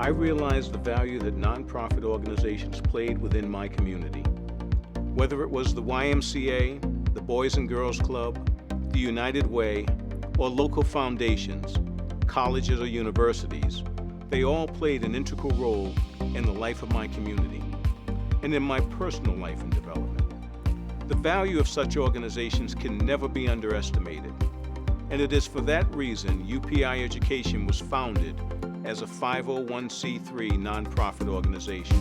I realized the value that nonprofit organizations played within my community. Whether it was the YMCA, the Boys and Girls Club, the United Way, or local foundations, colleges or universities, they all played an integral role in the life of my community and in my personal life and development. The value of such organizations can never be underestimated, and it is for that reason UPI Education was founded as a 501c3 nonprofit organization.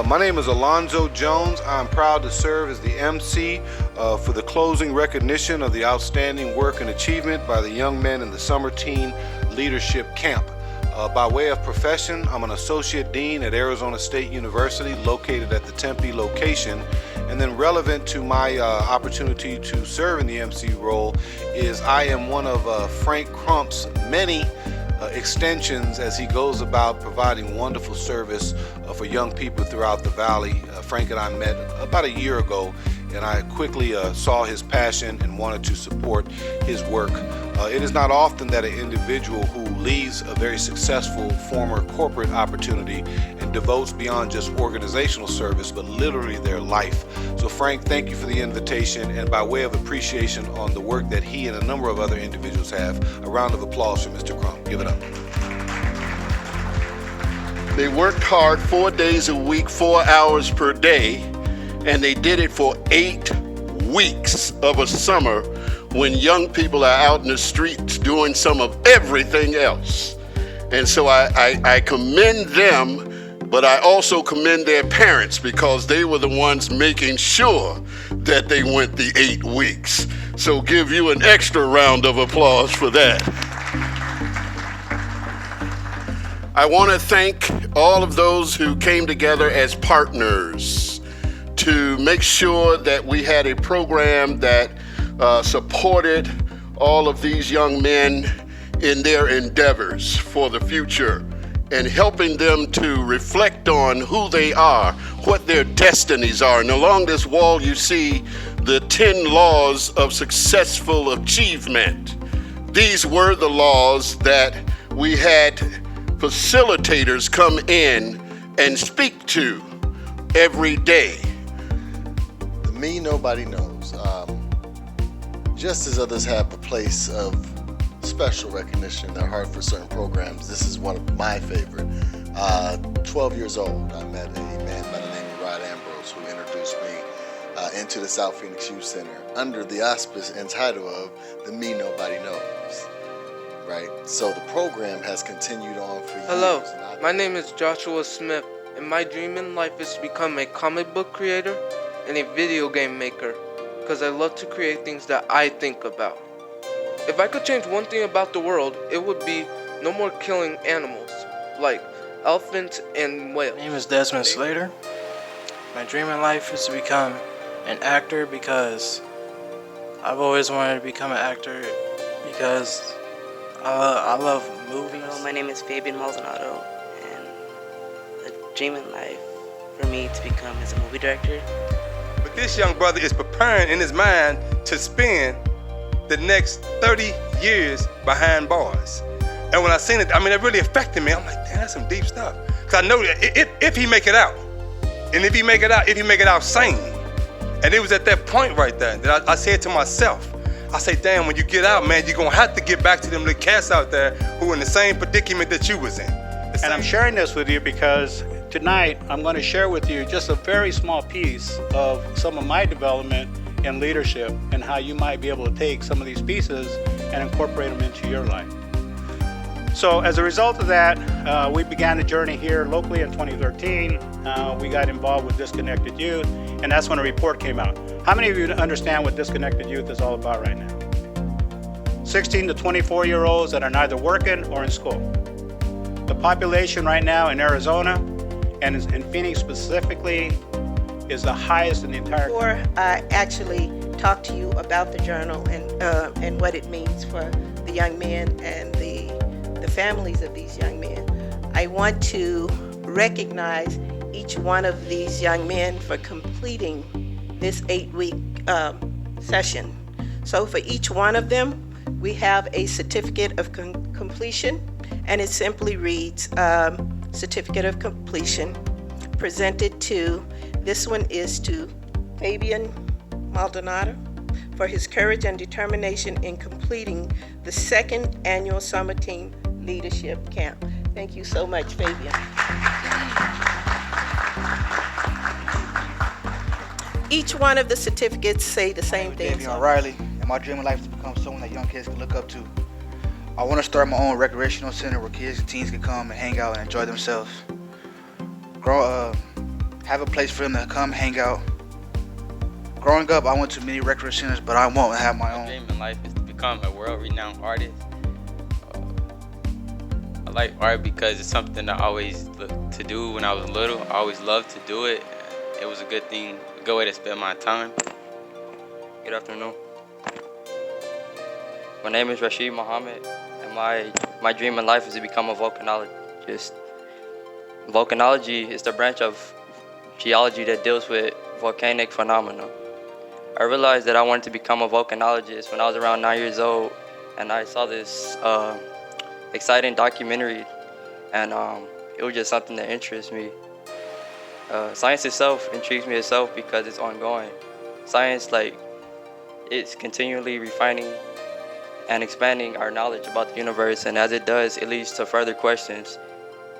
My name is Alonzo Jones. I'm proud to serve as the MC for the closing recognition of the outstanding work and achievement by the young men in the Summer Teen Leadership Camp. By way of profession, I'm an Associate Dean at Arizona State University, located at the Tempe location. And then relevant to my opportunity to serve in the MC role is I am one of Frank Crump's many extensions as he goes about providing wonderful service for young people throughout the valley. Frank and I met about a year ago, and I quickly saw his passion and wanted to support his work. It is not often that an individual who leaves a very successful former corporate opportunity and devotes beyond just organizational service, but literally their life. So Frank, thank you for the invitation, and by way of appreciation on the work that he and a number of other individuals have, a round of applause for Mr. Crump. Give it up. They worked hard 4 days a week, 4 hours per day, and they did it for 8 weeks of a summer when young people are out in the streets doing some of everything else. And so I commend them, but I also commend their parents, because they were the ones making sure that they went the 8 weeks. So give you an extra round of applause for that. I want to thank all of those who came together as partners to make sure that we had a program that supported all of these young men in their endeavors for the future, and helping them to reflect on who they are, what their destinies are. And along this wall you see the 10 laws of successful achievement. These were the laws that we had facilitators come in and speak to every day. The me nobody knows. Just as others have a place of special recognition in their heart for certain programs, this is one of my favorite. 12 years old, I met a man by the name of Rod Ambrose, who introduced me into the South Phoenix Youth Center under the auspice and title of The Me Nobody Knows. Right? So the program has continued on for years. Hello, my name is Joshua Smith, and my dream in life is to become a comic book creator and a video game maker, because I love to create things that I think about. If I could change one thing about the world, it would be no more killing animals, like elephants and whales. My name is Desmond Slater. My dream in life is to become an actor, because I've always wanted to become an actor because I love movies. Hello, my name is Fabian Maldonado, and the dream in life for me to become is a movie director. But this young brother is preparing in his mind to spend the next 30 years behind bars. And when I seen it, I mean, it really affected me. I'm like, damn, that's some deep stuff. Because I know that if he make it out, and if he make it out sane. And it was at that point right there that I said to myself, I say, damn, when you get out, man, you're going to have to get back to them little cats out there who are in the same predicament that you was in. And I'm sharing this with you because tonight I'm going to share with you just a very small piece of some of my development in leadership and how you might be able to take some of these pieces and incorporate them into your life. So as a result of that, we began a journey here locally in 2013. We got involved with Disconnected Youth, and that's when a report came out. How many of you understand what Disconnected Youth is all about right now? 16 to 24-year-olds that are neither working or in school. The population right now in Arizona and in Phoenix specifically is the highest in the entire country. Before I actually talk to you about the journal and what it means for the young men and the families of these young men, I want to recognize each one of these young men for completing this 8-week session. So for each one of them, we have a certificate of completion, and it simply reads, certificate of completion presented to, this one is to Fabian Maldonado for his courage and determination in completing the 2nd annual Summer Team Leadership Camp. Thank you so much, Fabian. Each one of the certificates say the same thing. Davion Riley, and my dream in life is to become someone that young kids can look up to. I want to start my own recreational center where kids and teens can come and hang out and enjoy themselves. Have a place for them to come hang out. Growing up, I went to many recreation centers, but I won't have my own. My dream in life is to become a world-renowned artist. I like art because it's something I always looked to do when I was little. I always loved to do it. It was a good thing, a good way to spend my time. Good afternoon. My name is Rashid Muhammad, and my dream in life is to become a volcanologist. Volcanology is the branch of geology that deals with volcanic phenomena. I realized that I wanted to become a volcanologist when I was around 9 years old, and I saw this exciting documentary, and it was just something that interests me. Science itself intrigues me itself because it's ongoing. Science, it's continually refining and expanding our knowledge about the universe, and as it does, it leads to further questions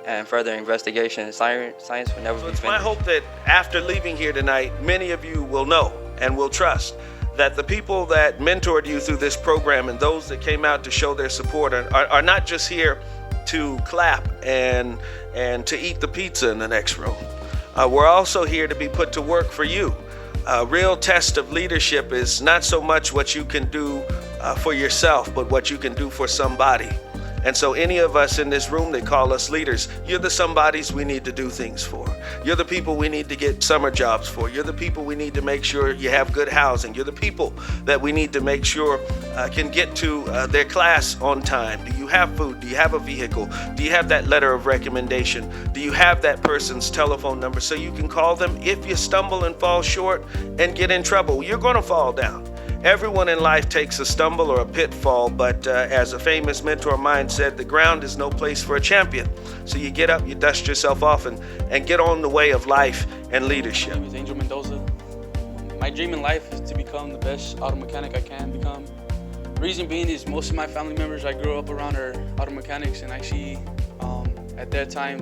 and further investigation. Science will never be finished. It's my hope that after leaving here tonight, many of you will know and will trust that the people that mentored you through this program and those that came out to show their support are not just here to clap and to eat the pizza in the next room. We're also here to be put to work for you. A real test of leadership is not so much what you can do for yourself, but what you can do for somebody. And so any of us in this room, they call us leaders. You're the somebodies we need to do things for. You're the people we need to get summer jobs for. You're the people we need to make sure you have good housing. You're the people that we need to make sure can get to their class on time. Do you have food? Do you have a vehicle? Do you have that letter of recommendation? Do you have that person's telephone number so you can call them if you stumble and fall short and get in trouble? You're going to fall down. Everyone in life takes a stumble or a pitfall, but as a famous mentor of mine said, the ground is no place for a champion. So you get up, you dust yourself off, and get on the way of life and leadership. My name is Angel Mendoza. My dream in life is to become the best auto mechanic I can become. Reason being is most of my family members I grew up around are auto mechanics, and I see at that time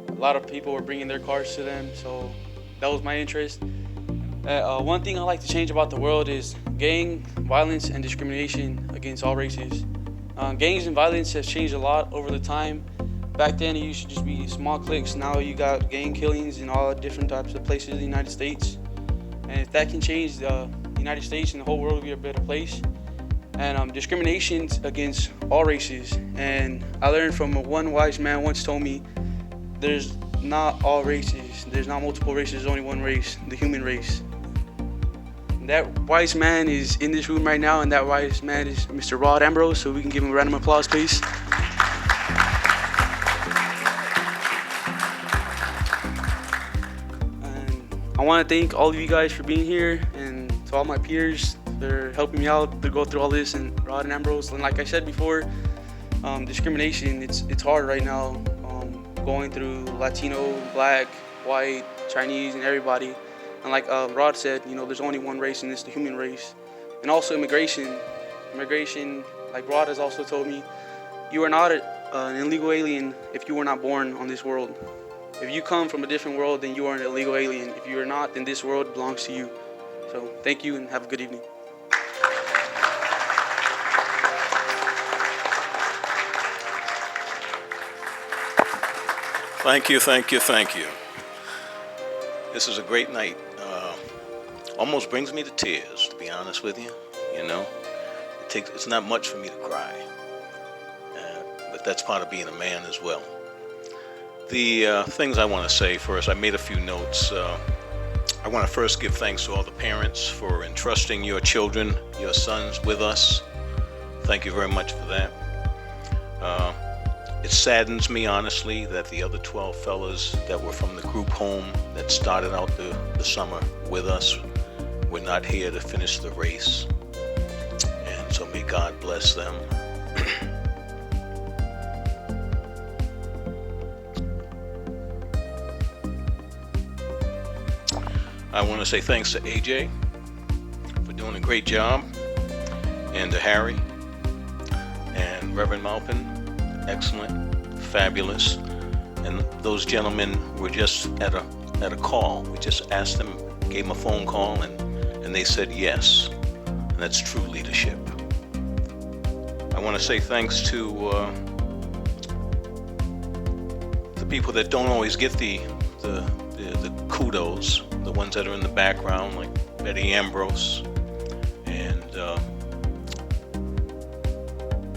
a lot of people were bringing their cars to them, so that was my interest. One thing I like to change about the world is gang violence and discrimination against all races. Gangs and violence has changed a lot over the time. Back then it used to just be small cliques. Now you got gang killings in all different types of places in the United States. And if that can change, the United States and the whole world will be a better place. And discrimination against all races. And I learned from one wise man once told me, there's not all races. There's not multiple races, there's only one race, the human race. That wise man is in this room right now, and that wise man is Mr. Rod Ambrose, so we can give him a round of applause, please. And I want to thank all of you guys for being here, and to all my peers for helping me out to go through all this, and Rod and Ambrose. And like I said before, discrimination, it's hard right now, going through Latino, Black, White, Chinese, and everybody. And like Rod said, there's only one race, and it's the human race. And also immigration. Immigration, like Rod has also told me, you are not an illegal alien if you were not born on this world. If you come from a different world, then you are an illegal alien. If you are not, then this world belongs to you. So thank you and have a good evening. Thank you, thank you, thank you. This is a great night. Almost brings me to tears, to be honest with you. You know, it's not much for me to cry, but that's part of being a man as well. The things I want to say first, I made a few notes. I want to first give thanks to all the parents for entrusting your children, your sons, with us. Thank you very much for that. It saddens me, honestly, that the other 12 fellas that were from the group home that started out the summer with us were not here to finish the race. And so may God bless them. I want to say thanks to AJ for doing a great job, and to Harry and Reverend Malpin. Excellent, fabulous, and those gentlemen were just at a call. We just asked them, gave them a phone call, and they said yes. And that's true leadership. I want to say thanks to the people that don't always get the kudos, the ones that are in the background, like Betty Ambrose and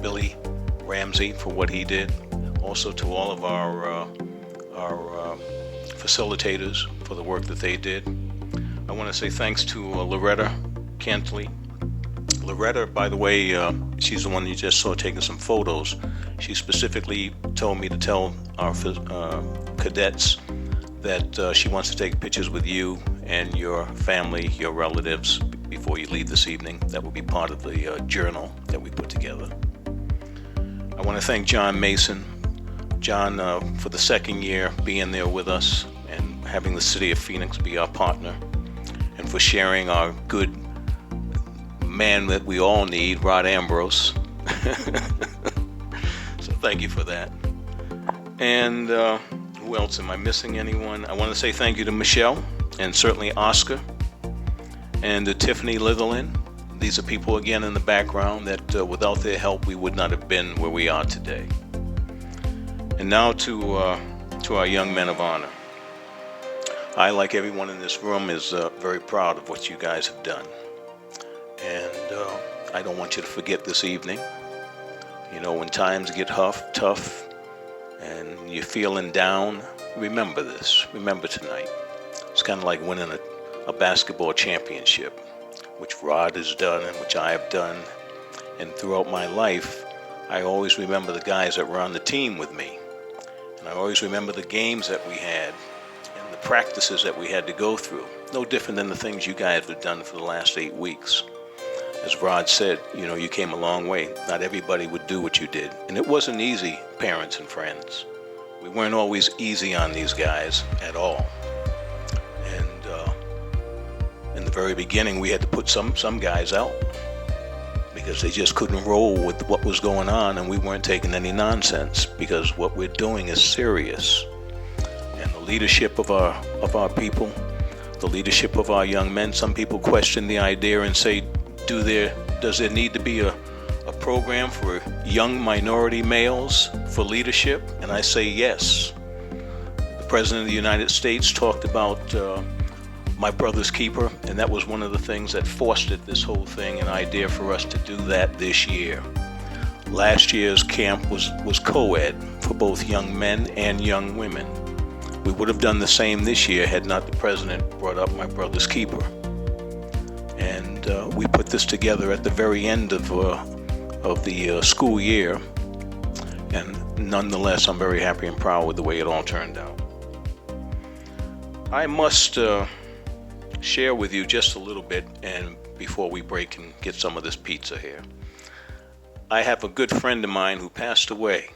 Billy Ramsey for what he did. Also to all of our facilitators for the work that they did. I want to say thanks to Loretta Cantley. Loretta, by the way, she's the one you just saw taking some photos. She specifically told me to tell our cadets that she wants to take pictures with you and your family, your relatives, before you leave this evening. That will be part of the journal that we put together. I want to thank John Mason. John, for the second year being there with us and having the City of Phoenix be our partner, and for sharing our good man that we all need, Rod Ambrose. So thank you for that. And who else? Am I missing anyone? I want to say thank you to Michelle, and certainly Oscar, and to Tiffany Litherland. These are people, again, in the background that without their help, we would not have been where we are today. And now to our young men of honor. I, like everyone in this room, is very proud of what you guys have done. And I don't want you to forget this evening. You know, when times get tough, and you're feeling down, remember this. Remember tonight. It's kind of like winning a basketball championship, which Rod has done and which I have done. And throughout my life, I always remember the guys that were on the team with me. And I always remember the games that we had and the practices that we had to go through. No different than the things you guys have done for the last 8 weeks. As Rod said, you know, you came a long way. Not everybody would do what you did. And it wasn't easy, parents and friends. We weren't always easy on these guys at all. And in the very beginning, we had to put some guys out because they just couldn't roll with what was going on, and we weren't taking any nonsense because what we're doing is serious. And the leadership of our people, the leadership of our young men, some people question the idea and say, does there need to be a program for young minority males for leadership? And I say yes. The President of the United States talked about my brother's keeper, and that was one of the things that fostered this whole thing, an idea for us to do that this year. Last year's camp was co-ed for both young men and young women. We would have done the same this year had not the President brought up my brother's keeper. And we put this together at the very end of the school year, and nonetheless, I'm very happy and proud with the way it all turned out. I must share with you just a little bit, and before we break and get some of this pizza here. I have a good friend of mine who passed away.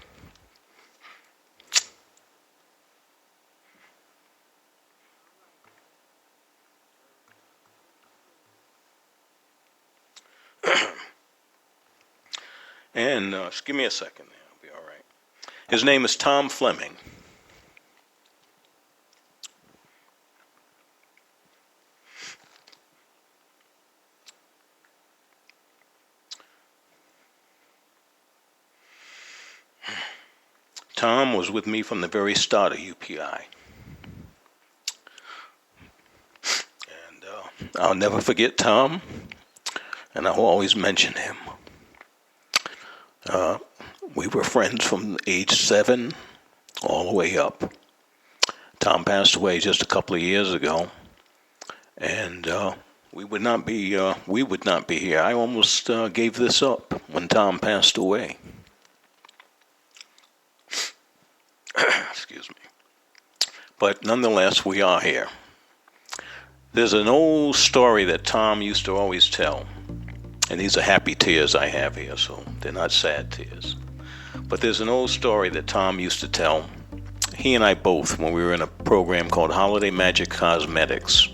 And just give me a second there, I'll be all right. His name is Tom Fleming. Tom was with me from the very start of UPI. And I'll never forget Tom, and I'll always mention him. We were friends from age 7 all the way up. Tom passed away just a couple of years ago, and we would not be here. I almost gave this up when Tom passed away. Excuse me. But nonetheless, we are here. There's an old story that Tom used to always tell, and these are happy tears I have here, so they're not sad tears. But there's an old story that Tom used to tell. He and I both, when we were in a program called Holiday Magic Cosmetics,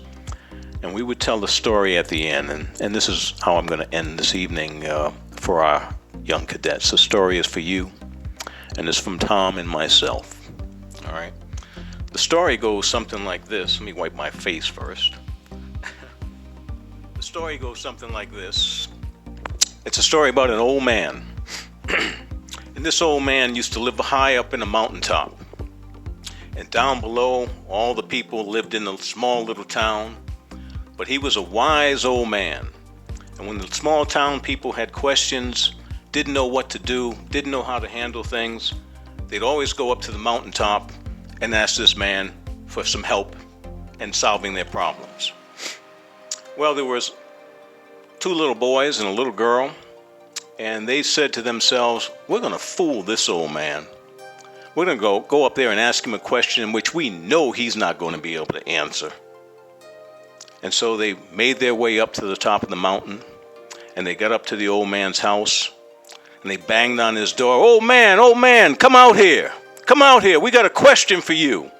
and we would tell the story at the end, and this is how I'm going to end this evening for our young cadets. The story is for you, and it's from Tom and myself. All right? The story goes something like this. Let me wipe my face first. The story goes something like this. It's a story about an old man. And this old man used to live high up in a mountaintop. And down below, all the people lived in a small little town. But he was a wise old man. And when the small town people had questions, didn't know what to do, didn't know how to handle things, they'd always go up to the mountaintop and ask this man for some help in solving their problems. Well, there was 2 little boys and a little girl, and they said to themselves, we're going to fool this old man. We're going to go up there and ask him a question in which we know he's not going to be able to answer. And so they made their way up to the top of the mountain, and they got up to the old man's house, and they banged on his door. Old man, come out here. Come out here. We got a question for you.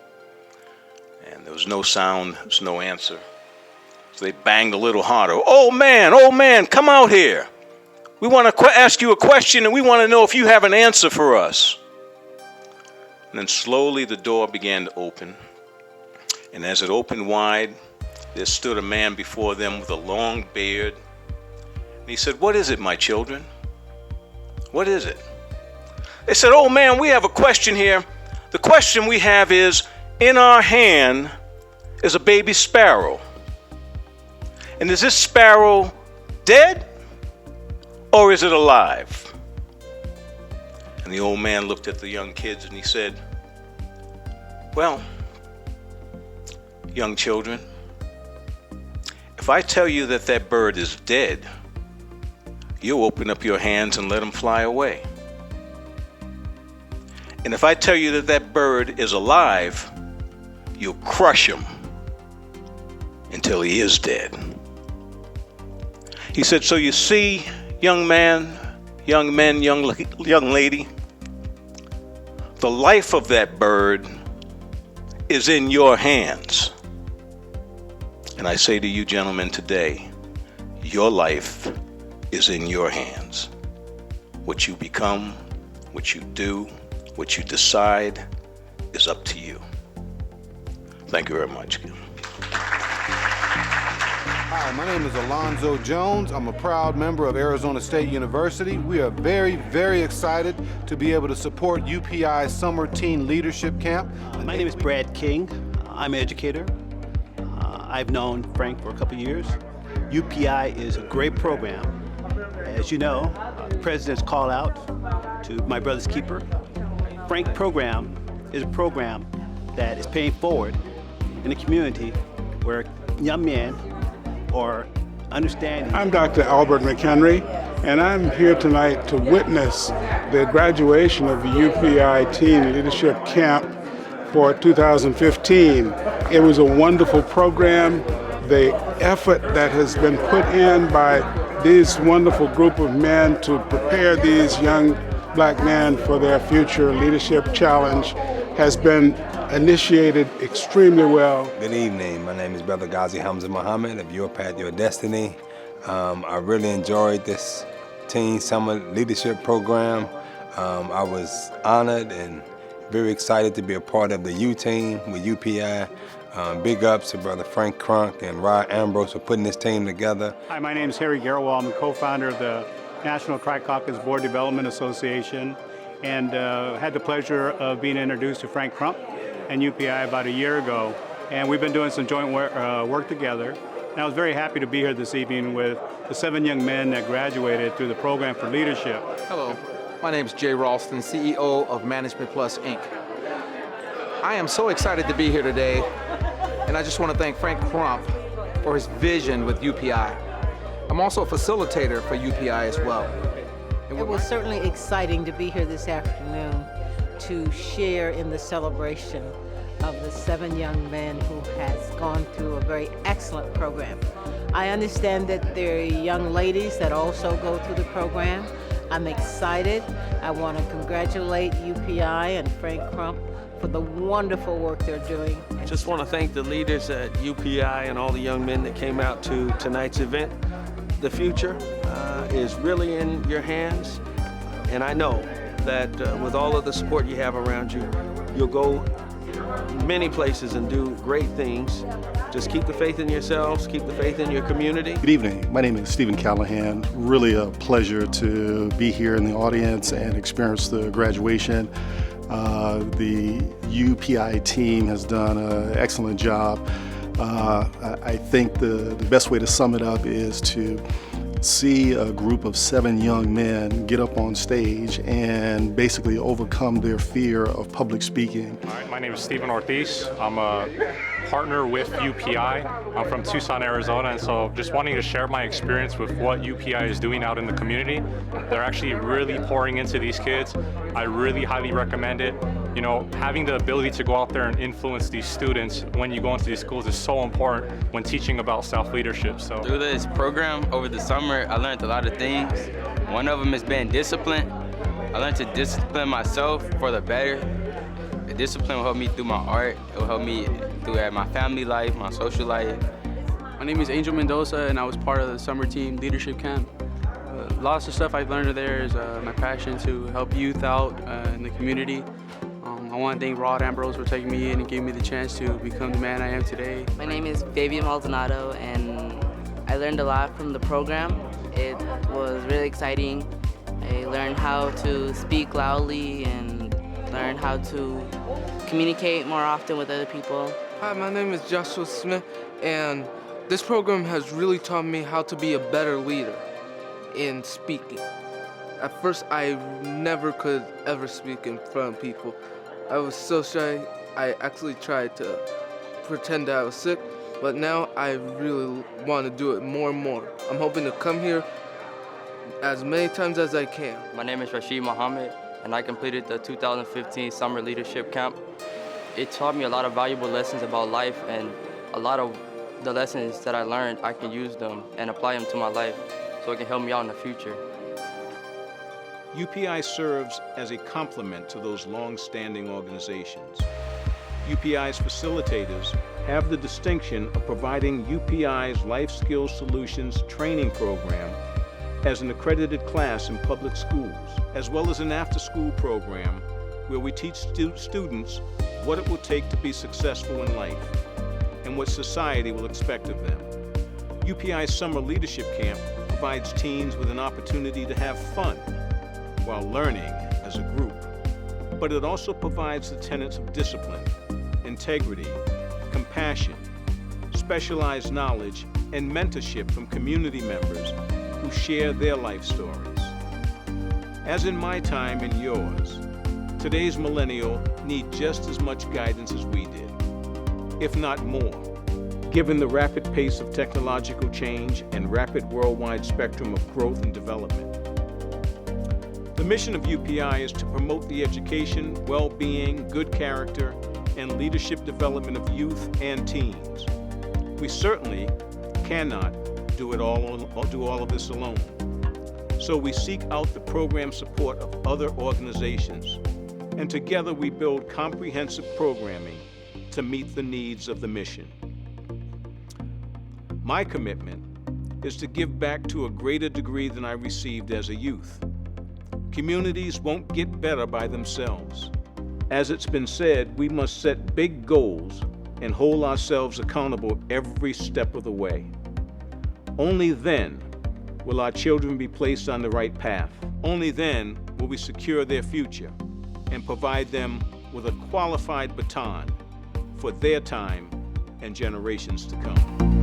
And there was no sound. There was no answer. So they banged a little harder. Old man, come out here. We want to ask you a question, and we want to know if you have an answer for us. And then slowly the door began to open. And as it opened wide, there stood a man before them with a long beard. And he said, what is it, my children? What is it? They said, oh man, we have a question here. The question we have is, in our hand is a baby sparrow. And is this sparrow dead or is it alive? And the old man looked at the young kids and he said, well, young children, if I tell you that that bird is dead, you'll open up your hands and let him fly away. And if I tell you that that bird is alive, you'll crush him until he is dead. He said, so you see, young man, young men, young lady, the life of that bird is in your hands. And I say to you gentlemen today, your life is in your hands. What you become, what you do, what you decide is up to you. Thank you very much. Hi, my name is Alonzo Jones. I'm a proud member of Arizona State University. We are very, very excited to be able to support UPI's Summer Teen Leadership Camp. My name is Brad King. I'm an educator. I've known Frank for a couple years. UPI is a great program. As you know, the president's call out to my brother's keeper. Frank program is a program that is paying forward in the community where young men are understanding. I'm Dr. Albert McHenry, and I'm here tonight to witness the graduation of the UPI Teen Leadership Camp for 2015. It was a wonderful program. The effort that has been put in by this wonderful group of men to prepare these young black men for their future leadership challenge has been initiated extremely well. Good evening. My name is Brother Ghazi Hamza Muhammad of Your Path, Your Destiny. I really enjoyed this Teen Summer Leadership Program. I was honored and very excited to be a part of the U team with UPI. Big ups to Brother Frank Crunk and Rod Ambrose for putting this team together. Hi, my name is Harry Garrowell. I'm the co-founder of the National Tri-Caucus Board Development Association. and had the pleasure of being introduced to Frank Crump and UPI about a year ago. And we've been doing some joint work together. And I was very happy to be here this evening with the 7 young men that graduated through the program for leadership. Hello, my name is Jay Ralston, CEO of Management Plus, Inc. I am so excited to be here today, and I just want to thank Frank Crump for his vision with UPI. I'm also a facilitator for UPI as well. It was certainly exciting to be here this afternoon to share in the celebration of the 7 young men who has gone through a very excellent program. I understand that there are young ladies that also go through the program. I'm excited. I want to congratulate UPI and Frank Crump for the wonderful work they're doing. Just want to thank the leaders at UPI and all the young men that came out to tonight's event. The future is really in your hands, and I know that with all of the support you have around you, you'll go many places and do great things. Just keep the faith in yourselves, keep the faith in your community. Good evening. My name is Stephen Callahan. Really a pleasure to be here in the audience and experience the graduation. The UPI team has done an excellent job. I think the best way to sum it up is to see a group of 7 young men get up on stage and basically overcome their fear of public speaking. All right, my name is Stephen Ortiz. I'm a partner with UPI. I'm from Tucson, Arizona, and so just wanting to share my experience with what UPI is doing out in the community. They're actually really pouring into these kids. I really highly recommend it. You know, having the ability to go out there and influence these students when you go into these schools is so important when teaching about self-leadership. So through this program over the summer, I learned a lot of things. One of them is being disciplined. I learned to discipline myself for the better. The discipline will help me through my art. It will help me through my family life, my social life. My name is Angel Mendoza, and I was part of the summer team leadership camp. Lots of stuff I've learned there is my passion to help youth out in the community. I want to thank Rod Ambrose for taking me in and giving me the chance to become the man I am today. My name is Fabian Maldonado, and I learned a lot from the program. It was really exciting. I learned how to speak loudly and learn how to communicate more often with other people. Hi, my name is Joshua Smith, and this program has really taught me how to be a better leader in speaking. At first, I never could ever speak in front of people. I was so shy, I actually tried to pretend that I was sick, but now I really want to do it more and more. I'm hoping to come here as many times as I can. My name is Rashid Muhammad, and I completed the 2015 Summer Leadership Camp. It taught me a lot of valuable lessons about life, and a lot of the lessons that I learned, I can use them and apply them to my life so it can help me out in the future. UPI serves as a complement to those long-standing organizations. UPI's facilitators have the distinction of providing UPI's Life Skills Solutions training program as an accredited class in public schools, as well as an after-school program where we teach students what it will take to be successful in life and what society will expect of them. UPI's Summer Leadership Camp provides teens with an opportunity to have fun while learning as a group. But it also provides the tenets of discipline, integrity, compassion, specialized knowledge, and mentorship from community members who share their life stories. As in my time and yours, today's millennial need just as much guidance as we did, if not more, given the rapid pace of technological change and rapid worldwide spectrum of growth and development. The mission of UPI is to promote the education, well-being, good character, and leadership development of youth and teens. We certainly cannot do all of this alone. So we seek out the program support of other organizations, and together we build comprehensive programming to meet the needs of the mission. My commitment is to give back to a greater degree than I received as a youth. Communities won't get better by themselves. As it's been said, we must set big goals and hold ourselves accountable every step of the way. Only then will our children be placed on the right path. Only then will we secure their future and provide them with a qualified baton for their time and generations to come.